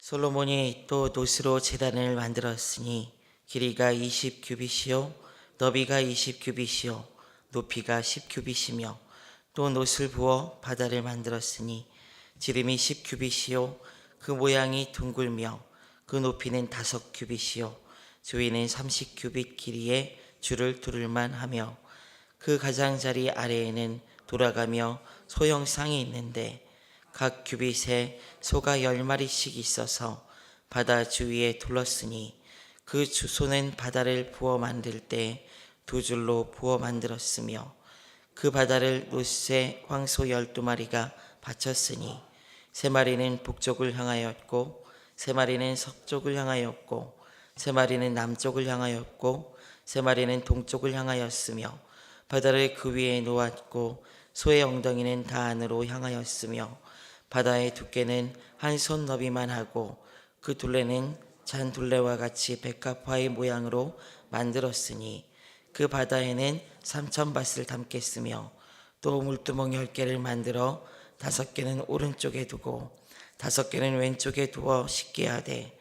솔로몬이 또 노스로 제단을 만들었으니 길이가 20규빗이요 너비가 20규빗이요 높이가 10규빗이며 또 노스를 부어 바다를 만들었으니 지름이 10규빗이요 그 모양이 둥글며 그 높이는 5규빗이요 주위는 30규빗 길이의 줄을 두를만 하며 그 가장자리 아래에는 돌아가며 소형상이 있는데 각 규빗에 소가 10마리씩 있어서 바다 주위에 둘렀으니 그 소는 바다를 부어 만들 때 2줄로 부어 만들었으며 그 바다를 노스에 황소 12마리가 바쳤으니 3마리는 북쪽을 향하였고 3마리는 서쪽을 향하였고 3마리는 남쪽을 향하였고 3마리는 동쪽을 향하였으며 바다를 그 위에 놓았고 소의 엉덩이는 다 안으로 향하였으며 바다의 두께는 한 손 너비만 하고 그 둘레는 잔 둘레와 같이 백합화의 모양으로 만들었으니 그 바다에는 3,000밭을 담겠으며 또 물두멍 10개를 만들어 5개는 오른쪽에 두고 5개는 왼쪽에 두어 씻게 하되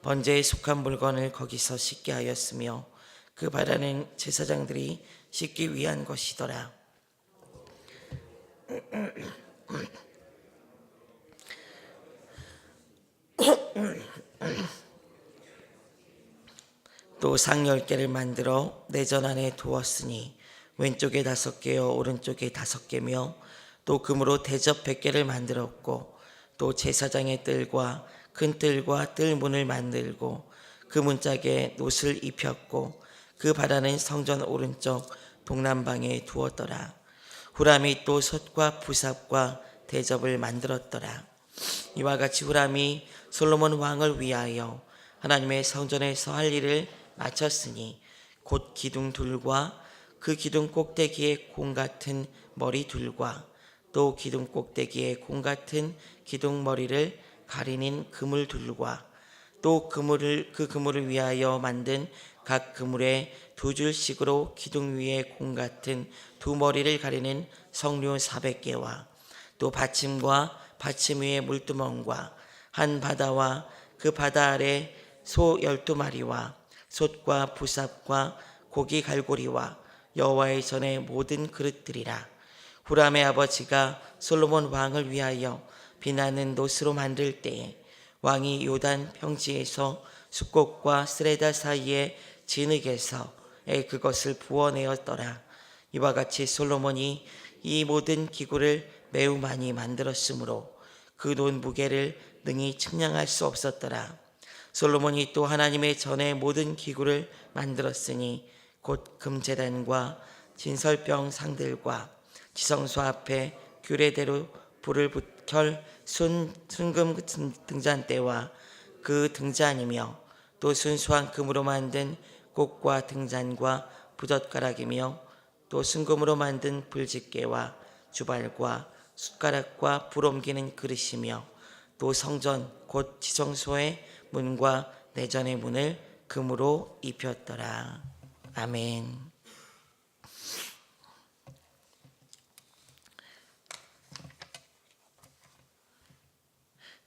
번제에 속한 물건을 거기서 씻게 하였으며 그 바다는 제사장들이 씻기 위한 것이더라. 또 상 10개를 만들어 내전 안에 두었으니 왼쪽에 5개요 오른쪽에 5개며 또 금으로 대접 100개를 만들었고 또 제사장의 뜰과 큰 뜰과 뜰문을 만들고 그 문짝에 놋을 입혔고 그 바다는 성전 오른쪽 동남방에 두었더라. 후람이 또 솥과 부삽과 대접을 만들었더라. 이와 같이 후람이 솔로몬 왕을 위하여 하나님의 성전에서 할 일을 마쳤으니 곧 기둥 둘과 그 기둥 꼭대기에 공 같은 머리 둘과 또 기둥 꼭대기에 공 같은 기둥 머리를 가리는 그물 둘과 또 그 그물을 위하여 만든 각 그물에 2줄씩으로 기둥 위에 공 같은 2머리를 가리는 성류 400개와 또 받침과 받침 위에 물두멍과 한 바다와 그 바다 아래 소 12마리와 솥과 부삽과 고기 갈고리와 여호와의 전의 모든 그릇들이라. 후람의 아버지가 솔로몬 왕을 위하여 빛나는 놋으로 만들 때에 왕이 요단 평지에서 숫곡과 스레다 사이의 진흙에서에 그것을 부어내었더라. 이와 같이 솔로몬이 이 모든 기구를 매우 많이 만들었으므로 그 돈 무게를 능히 측량할 수 없었더라. 솔로몬이 또 하나님의 전의 모든 기구를 만들었으니 곧 금제단과 진설병 상들과 지성소 앞에 규례대로 불을 켤 순금 등잔대와 그 등잔이며 또 순수한 금으로 만든 꽃과 등잔과 부젓가락이며 또 순금으로 만든 불집게와 주발과 숟가락과 불 옮기는 그릇이며 또 성전 곧 지성소의 문과 내전의 문을 금으로 입혔더라. 아멘.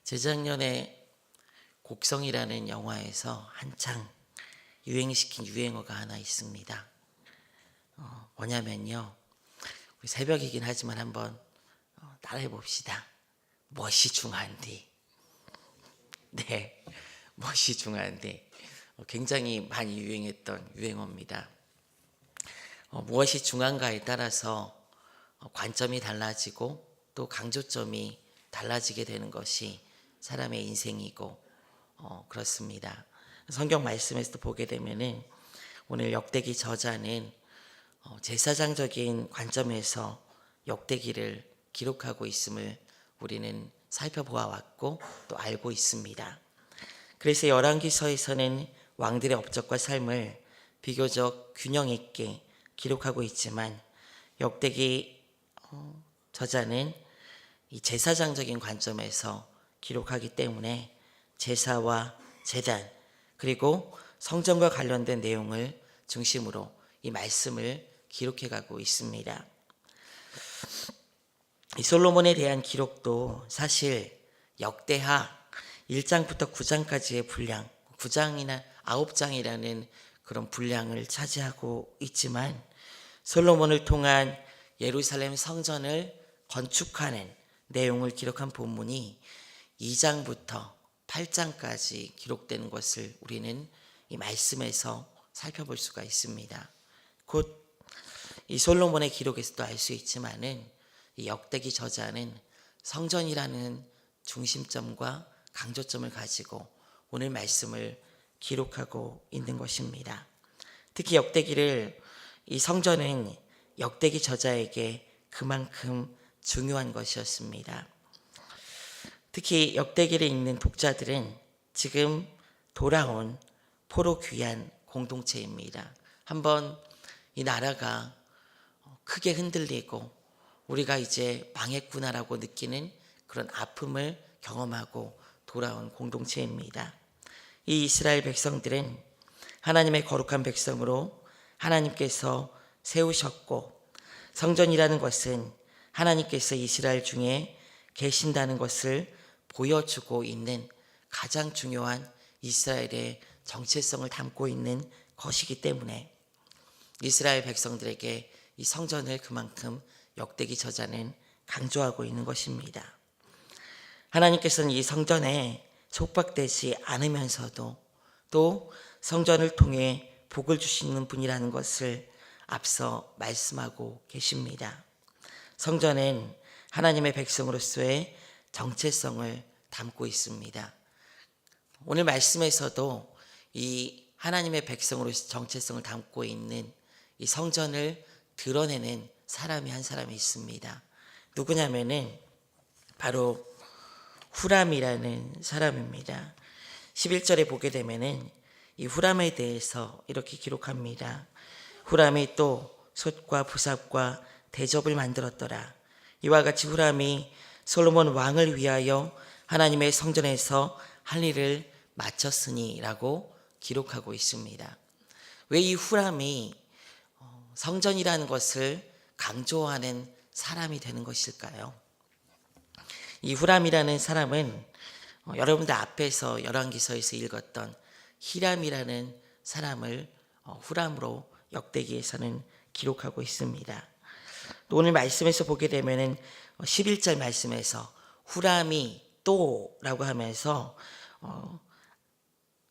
재작년에 곡성이라는 영화에서 한창 유행시킨 유행어가 하나 있습니다. 뭐냐면요, 우리 새벽이긴 하지만 한번 따라해 봅시다. 멋이 중한디. 네, 멋이 중한디. 굉장히 많이 유행했던 유행어입니다. 무엇이 중한가에 따라서 관점이 달라지고 또 강조점이 달라지게 되는 것이 사람의 인생이고 그렇습니다. 성경 말씀에서도 보게 되면은 오늘 역대기 저자는 제사장적인 관점에서 역대기를 기록하고 있음을 우리는 살펴보아 왔고 또 알고 있습니다. 그래서 열왕기서에서는 왕들의 업적과 삶을 비교적 균형 있게 기록하고 있지만 역대기 저자는 이 제사장적인 관점에서 기록하기 때문에 제사와 제단 그리고 성전과 관련된 내용을 중심으로 이 말씀을 기록해 가고 있습니다. 이 솔로몬에 대한 기록도 사실 역대하 1장부터 9장까지의 분량, 9장이나 9장이라는 그런 분량을 차지하고 있지만 솔로몬을 통한 예루살렘 성전을 건축하는 내용을 기록한 본문이 2장부터 8장까지 기록되는 것을 우리는 이 말씀에서 살펴볼 수가 있습니다. 곧 이 솔로몬의 기록에서도 알 수 있지만은 이 역대기 저자는 성전이라는 중심점과 강조점을 가지고 오늘 말씀을 기록하고 있는 것입니다. 특히 역대기를 이 성전은 역대기 저자에게 그만큼 중요한 것이었습니다. 특히 역대기를 읽는 독자들은 지금 돌아온 포로 귀한 공동체입니다. 한번 이 나라가 크게 흔들리고 우리가 이제 망했구나라고 느끼는 그런 아픔을 경험하고 돌아온 공동체입니다. 이 이스라엘 백성들은 하나님의 거룩한 백성으로 하나님께서 세우셨고 성전이라는 것은 하나님께서 이스라엘 중에 계신다는 것을 보여주고 있는 가장 중요한 이스라엘의 정체성을 담고 있는 것이기 때문에 이스라엘 백성들에게 이 성전을 그만큼 역대기 저자는 강조하고 있는 것입니다. 하나님께서는 이 성전에 속박되지 않으면서도 또 성전을 통해 복을 주시는 분이라는 것을 앞서 말씀하고 계십니다. 성전은 하나님의 백성으로서의 정체성을 담고 있습니다. 오늘 말씀에서도 이 하나님의 백성으로서 정체성을 담고 있는 이 성전을 드러내는 사람이 한 사람이 있습니다. 누구냐면은 바로 후람이라는 사람입니다. 11절에 보게 되면은 이 후람에 대해서 이렇게 기록합니다. 후람이 또 솥과 부삽과 대접을 만들었더라. 이와 같이 후람이 솔로몬 왕을 위하여 하나님의 성전에서 할 일을 마쳤으니 라고 기록하고 있습니다. 왜 이 후람이 성전이라는 것을 강조하는 사람이 되는 것일까요? 이 후람이라는 사람은 여러분들 앞에서 열왕기서에서 읽었던 히람이라는 사람을 후람으로 역대기에서는 기록하고 있습니다. 또 오늘 말씀에서 보게 되면은 11절 말씀에서 후람이 또라고 하면서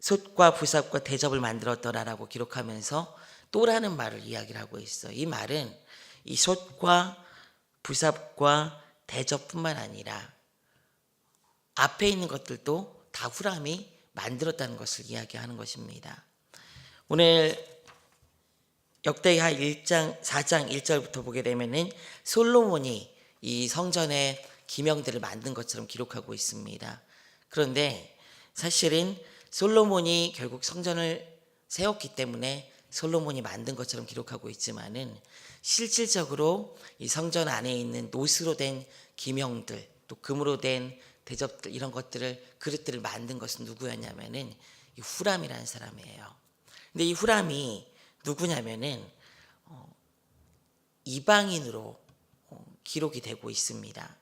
솥과 부삽과 대접을 만들었더라라고 기록하면서 또라는 말을 이야기를 하고 있어요. 이 말은 이 솥과 부삽과 대접뿐만 아니라 앞에 있는 것들도 다 후람이 만들었다는 것을 이야기하는 것입니다. 오늘 역대하 1장 4장 1절부터 보게 되면은 솔로몬이 이 성전의 기명들을 만든 것처럼 기록하고 있습니다. 그런데 사실은 솔로몬이 결국 성전을 세웠기 때문에 솔로몬이 만든 것처럼 기록하고 있지만은 실질적으로 이 성전 안에 있는 노스로 된 기명들 또 금으로 된 대접들 이런 것들을 그릇들을 만든 것은 누구였냐면은 이 후람이라는 사람이에요. 근데 이 후람이 누구냐면은 이방인으로 기록이 되고 있습니다.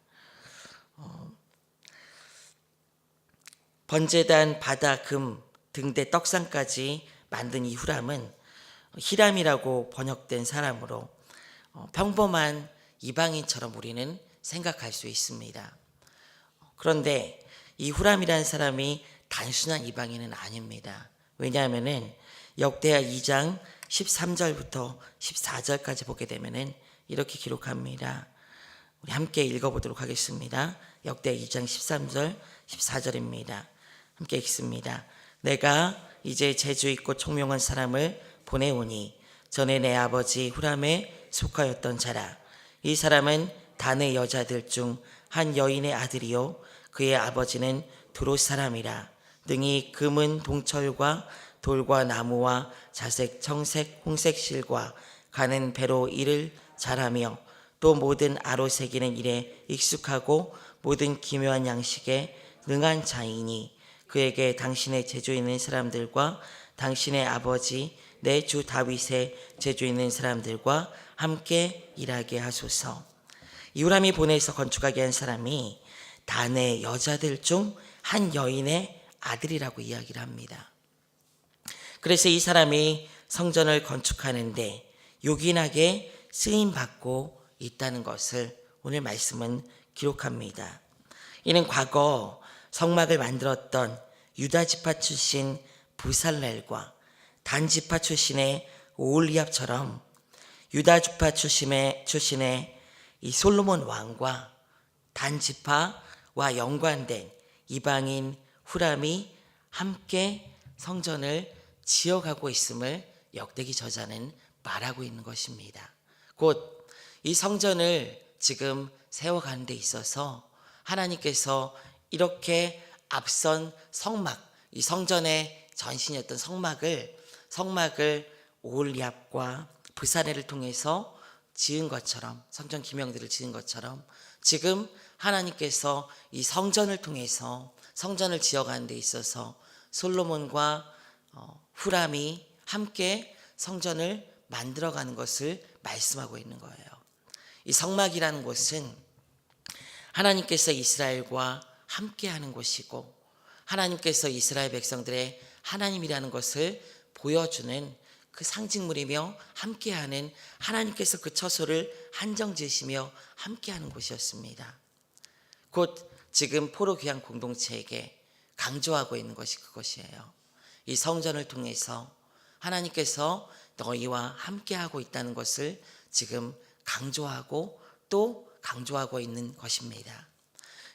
번제단, 바다, 금, 등대, 떡상까지 만든 이 후람은 히람이라고 번역된 사람으로 평범한 이방인처럼 우리는 생각할 수 있습니다. 그런데 이 후람이라는 사람이 단순한 이방인은 아닙니다. 왜냐하면은 역대하 2장 13절부터 14절까지 보게 되면은 이렇게 기록합니다. 우리 함께 읽어보도록 하겠습니다. 역대하 2장 13절 14절입니다. 함께 읽습니다. 내가 이제 재주 있고 총명한 사람을 보내오니 전에 내 아버지 후람에 속하였던 자라. 이 사람은 단의 여자들 중 한 여인의 아들이요 그의 아버지는 두롯 사람이라. 능히 금은 동철과 돌과 나무와 자색, 청색, 홍색 실과 가는 배로 일을 잘하며 또 모든 아로 새기는 일에 익숙하고 모든 기묘한 양식에 능한 자이니 그에게 당신의 재주 있는 사람들과 당신의 아버지 내 주 다윗의 재주 있는 사람들과 함께 일하게 하소서. 이 후람이 보내서 건축하게 한 사람이 단의 여자들 중 한 여인의 아들이라고 이야기를 합니다. 그래서 이 사람이 성전을 건축하는데 요긴하게 쓰임받고 있다는 것을 오늘 말씀은 기록합니다. 이는 과거 성막을 만들었던 유다 지파 출신 부살렐과 단 지파 출신의 오홀리압처럼 유다 지파 출신의 이 솔로몬 왕과 단 지파와 연관된 이방인 후람이 함께 성전을 지어가고 있음을 역대기 저자는 말하고 있는 것입니다. 곧 이 성전을 지금 세워가는 데 있어서 하나님께서 이렇게 앞선 성막, 이 성전의 전신이었던 성막을 오홀리압과 부사레를 통해서 지은 것처럼, 성전 기명들을 지은 것처럼 지금 하나님께서 이 성전을 통해서 성전을 지어가는 데 있어서 솔로몬과 후람이 함께 성전을 만들어가는 것을 말씀하고 있는 거예요. 이 성막이라는 곳은 하나님께서 이스라엘과 함께하는 곳이고 하나님께서 이스라엘 백성들의 하나님이라는 것을 보여주는 그 상징물이며 함께하는, 하나님께서 그 처소를 한정지으시며 함께하는 곳이었습니다. 곧 지금 포로 귀환 공동체에게 강조하고 있는 것이 그것이에요. 이 성전을 통해서 하나님께서 너희와 함께하고 있다는 것을 지금 강조하고 또 강조하고 있는 것입니다.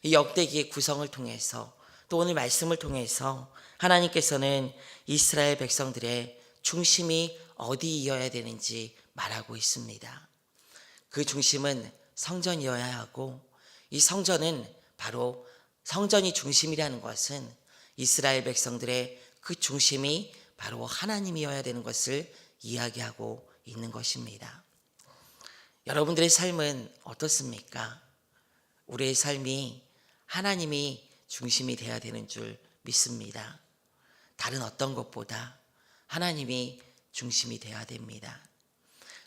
이 역대기의 구성을 통해서 또 오늘 말씀을 통해서 하나님께서는 이스라엘 백성들의 중심이 어디이어야 되는지 말하고 있습니다. 그 중심은 성전이어야 하고, 이 성전은 바로 성전이 중심이라는 것은 이스라엘 백성들의 그 중심이 바로 하나님이어야 되는 것을 이야기하고 있는 것입니다. 여러분들의 삶은 어떻습니까? 우리의 삶이 하나님이 중심이 되어야 되는 줄 믿습니다. 다른 어떤 것보다 하나님이 중심이 되어야 됩니다.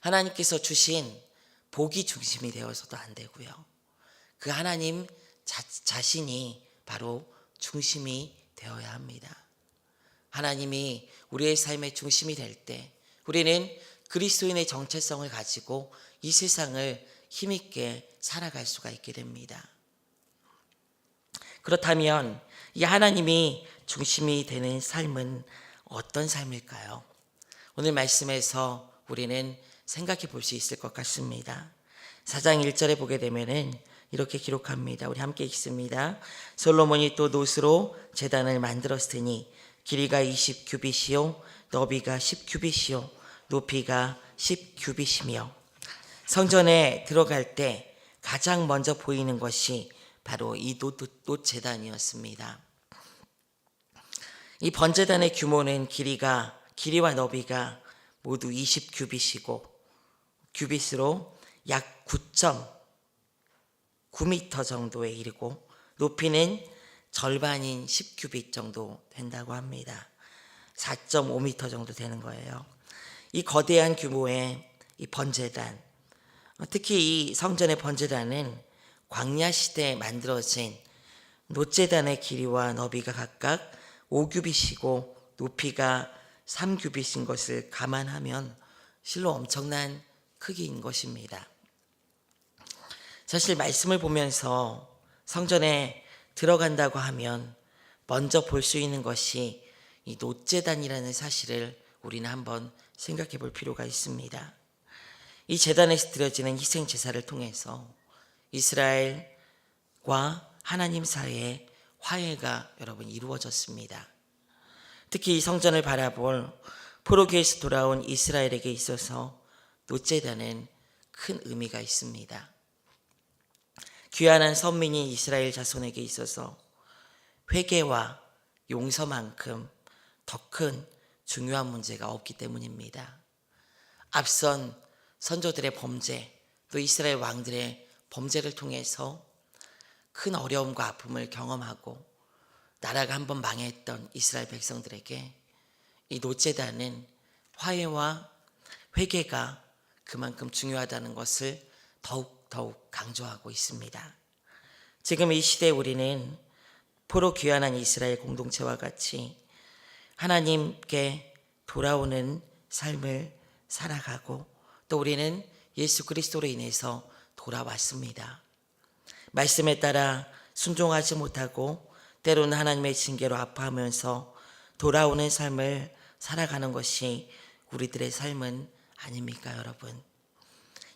하나님께서 주신 복이 중심이 되어서도 안 되고요. 그 하나님 자신이 바로 중심이 되어야 합니다. 하나님이 우리의 삶의 중심이 될 때 우리는 그리스도인의 정체성을 가지고 이 세상을 힘있게 살아갈 수가 있게 됩니다. 그렇다면 이 하나님이 중심이 되는 삶은 어떤 삶일까요? 오늘 말씀에서 우리는 생각해 볼 수 있을 것 같습니다. 4장 1절에 보게 되면은 이렇게 기록합니다. 우리 함께 읽습니다. 솔로몬이 또 놋으로 제단을 만들었으니 길이가 20규빗이요 너비가 10규빗이요 높이가 10규빗이며 성전에 들어갈 때 가장 먼저 보이는 것이 바로 이 놋 제단이었습니다. 이 번제단의 규모는 길이와 너비가 모두 20규빗이고 규빗으로 약 9.9m 정도에 이르고 높이는 절반인 10규빗 정도 된다고 합니다. 4.5m 정도 되는 거예요. 이 거대한 규모의 이 번제단, 특히 이 성전의 번제단은 광야 시대에 만들어진 놋제단의 길이와 너비가 각각 5규빗이고 높이가 3규빗인 것을 감안하면 실로 엄청난 크기인 것입니다. 사실 말씀을 보면서 성전에 들어간다고 하면 먼저 볼 수 있는 것이 이 놋제단이라는 사실을 우리는 한번 생각해 볼 필요가 있습니다. 이 제단에서 드려지는 희생 제사를 통해서 이스라엘과 하나님 사이에 화해가 여러분 이루어졌습니다. 특히 이 성전을 바라볼 포로기에서 돌아온 이스라엘에게 있어서 놋제단은 큰 의미가 있습니다. 귀환한 선민인 이스라엘 자손에게 있어서 회개와 용서만큼 더 큰 중요한 문제가 없기 때문입니다. 앞선 선조들의 범죄, 또 이스라엘 왕들의 범죄를 통해서 큰 어려움과 아픔을 경험하고 나라가 한번 망했던 이스라엘 백성들에게 이 놋제단은 화해와 회개가 그만큼 중요하다는 것을 더욱 강조하고 있습니다. 지금 이 시대에 우리는 포로 귀환한 이스라엘 공동체와 같이 하나님께 돌아오는 삶을 살아가고, 또 우리는 예수 그리스도로 인해서 돌아왔습니다. 말씀에 따라 순종하지 못하고 때로는 하나님의 징계로 아파하면서 돌아오는 삶을 살아가는 것이 우리들의 삶은 아닙니까, 여러분?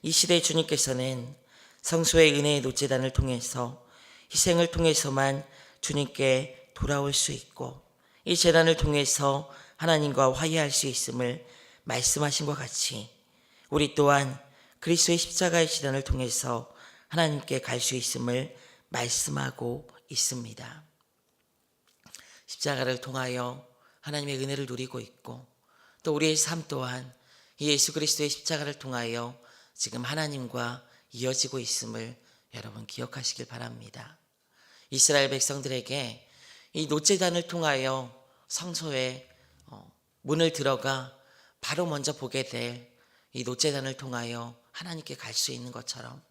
이 시대에 주님께서는 성소의 은혜의 노제단을 통해서, 희생을 통해서만 주님께 돌아올 수 있고, 이 제단을 통해서 하나님과 화해할 수 있음을 말씀하신 것 같이 우리 또한 그리스도의 십자가의 제단을 통해서 하나님께 갈 수 있음을 말씀하고 있습니다. 십자가를 통하여 하나님의 은혜를 누리고 있고, 또 우리의 삶 또한 이 예수 그리스도의 십자가를 통하여 지금 하나님과 이어지고 있음을 여러분 기억하시길 바랍니다. 이스라엘 백성들에게 이 노제단을 통하여 성소의 문을 들어가 바로 먼저 보게 될 이 노제단을 통하여 하나님께 갈 수 있는 것처럼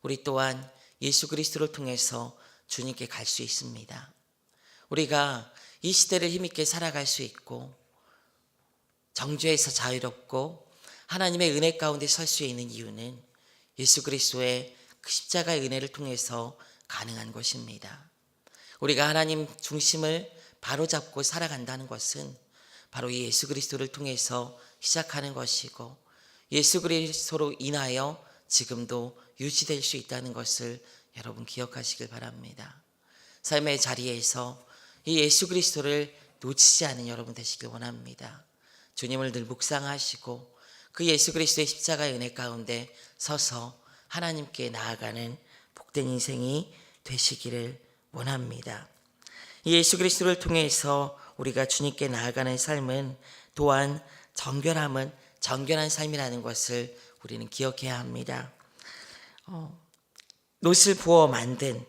우리 또한 예수 그리스도를 통해서 주님께 갈 수 있습니다. 우리가 이 시대를 힘있게 살아갈 수 있고 정죄에서 자유롭고 하나님의 은혜 가운데 설 수 있는 이유는 예수 그리스도의 그 십자가의 은혜를 통해서 가능한 것입니다. 우리가 하나님 중심을 바로잡고 살아간다는 것은 바로 이 예수 그리스도를 통해서 시작하는 것이고, 예수 그리스도로 인하여 지금도 유지될 수 있다는 것을 여러분 기억하시길 바랍니다. 삶의 자리에서 이 예수 그리스도를 놓치지 않은 여러분 되시길 원합니다. 주님을 늘 묵상하시고 그 예수 그리스도의 십자가의 은혜 가운데 서서 하나님께 나아가는 복된 인생이 되시기를 원합니다. 이 예수 그리스도를 통해서 우리가 주님께 나아가는 삶은 또한 정결한 삶이라는 것을 우리는 기억해야 합니다. 놋을 부어 만든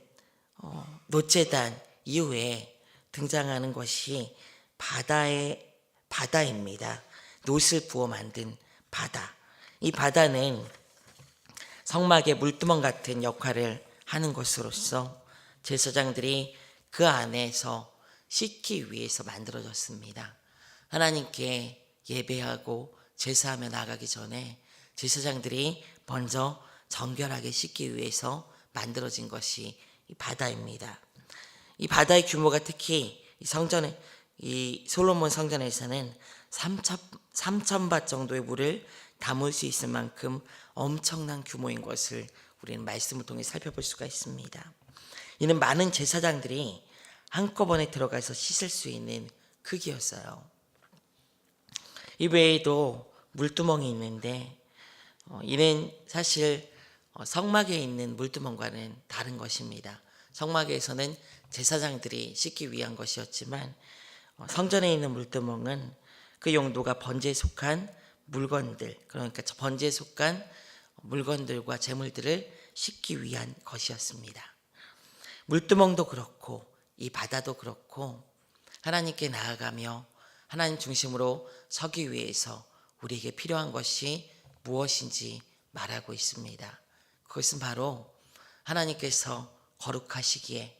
놋제단 이후에 등장하는 것이 바다입니다. 놋을 부어 만든 바다. 이 바다는 성막의 물두멍 같은 역할을 하는 것으로서 제사장들이 그 안에서 씻기 위해서 만들어졌습니다. 하나님께 예배하고 제사하며 나가기 전에 제사장들이 먼저 정결하게 씻기 위해서 만들어진 것이 이 바다입니다. 이 바다의 규모가 특히 이 솔로몬 성전에서는 3,000밭 정도의 물을 담을 수 있을 만큼 엄청난 규모인 것을 우리는 말씀을 통해 살펴볼 수가 있습니다. 이는 많은 제사장들이 한꺼번에 들어가서 씻을 수 있는 크기였어요. 이 외에도 물두멍이 있는데 이는 사실 성막에 있는 물두멍과는 다른 것입니다. 성막에서는 제사장들이 씻기 위한 것이었지만 성전에 있는 물두멍은 그 용도가 번제에 속한 물건들, 그러니까 번제에 속한 물건들과 제물들을 씻기 위한 것이었습니다. 물두멍도 그렇고 이 바다도 그렇고 하나님께 나아가며 하나님 중심으로 서기 위해서 우리에게 필요한 것이 무엇인지 말하고 있습니다. 그것은 바로 하나님께서 거룩하시기에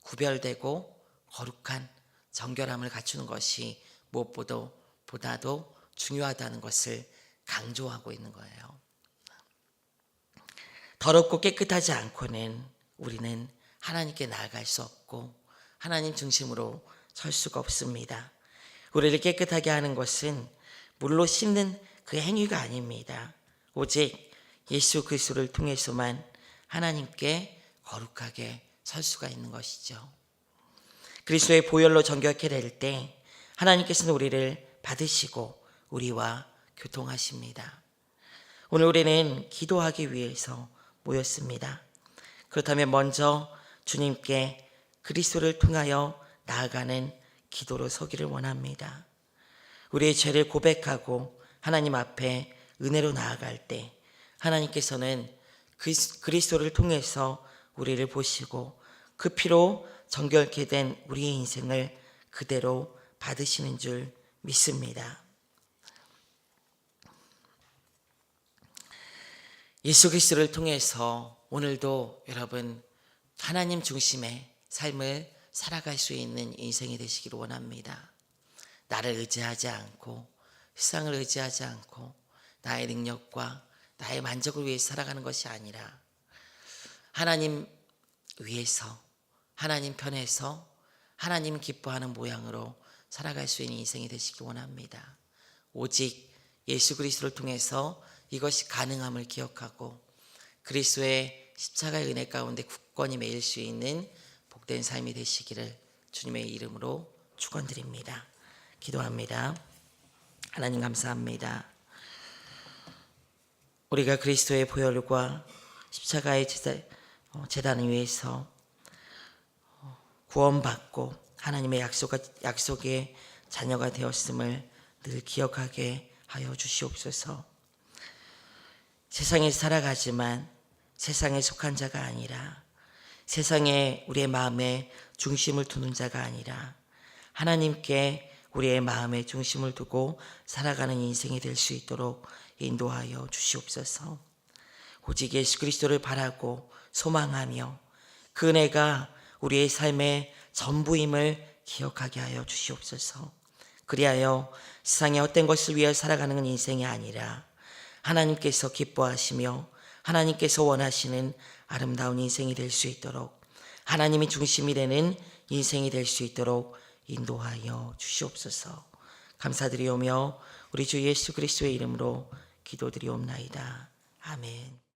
구별되고 거룩한 정결함을 갖추는 것이 무엇보다도 중요하다는 것을 강조하고 있는 거예요. 더럽고 깨끗하지 않고는 우리는 하나님께 나아갈 수 없고 하나님 중심으로 설 수가 없습니다. 우리를 깨끗하게 하는 것은 물로 씻는 그 행위가 아닙니다. 오직 예수 그리스도를 통해서만 하나님께 거룩하게 설 수가 있는 것이죠. 그리스도의 보혈로 정결케 될 때 하나님께서는 우리를 받으시고 우리와 교통하십니다. 오늘 우리는 기도하기 위해서 모였습니다. 그렇다면 먼저 주님께 그리스도를 통하여 나아가는 기도로 서기를 원합니다. 우리의 죄를 고백하고 하나님 앞에 은혜로 나아갈 때 하나님께서는 그리스도를 통해서 우리를 보시고 그 피로 정결케 된 우리의 인생을 그대로 받으시는 줄 믿습니다. 예수 그리스도를 통해서 오늘도 여러분 하나님 중심의 삶을 살아갈 수 있는 인생이 되시기를 원합니다. 나를 의지하지 않고 세상을 의지하지 않고 나의 능력과 나의 만족을 위해 살아가는 것이 아니라 하나님 위해서, 하나님 편에서 하나님 기뻐하는 모양으로 살아갈 수 있는 인생이 되시기 원합니다. 오직 예수 그리스도를 통해서 이것이 가능함을 기억하고 그리스도의 십자가의 은혜 가운데 굳건히 매일 수 있는 복된 삶이 되시기를 주님의 이름으로 축원드립니다. 기도합니다. 하나님 감사합니다. 우리가 그리스도의 보혈과 십자가의 제단을 위해서 구원받고 하나님의 약속의 자녀가 되었음을 늘 기억하게 하여 주시옵소서. 세상에 살아가지만 세상에 속한 자가 아니라 세상에 우리의 마음에 중심을 두는 자가 아니라 하나님께 우리의 마음에 중심을 두고 살아가는 인생이 될 수 있도록 인도하여 주시옵소서. 오직 예수 그리스도를 바라고 소망하며 그 은혜가 우리의 삶의 전부임을 기억하게 하여 주시옵소서. 그리하여 세상의 헛된 것을 위하여 살아가는 인생이 아니라 하나님께서 기뻐하시며 하나님께서 원하시는 아름다운 인생이 될 수 있도록 하나님이 중심이 되는 인생이 될 수 있도록 인도하여 주시옵소서. 감사드리오며 우리 주 예수 그리스도의 이름으로 기도드리옵나이다. 아멘.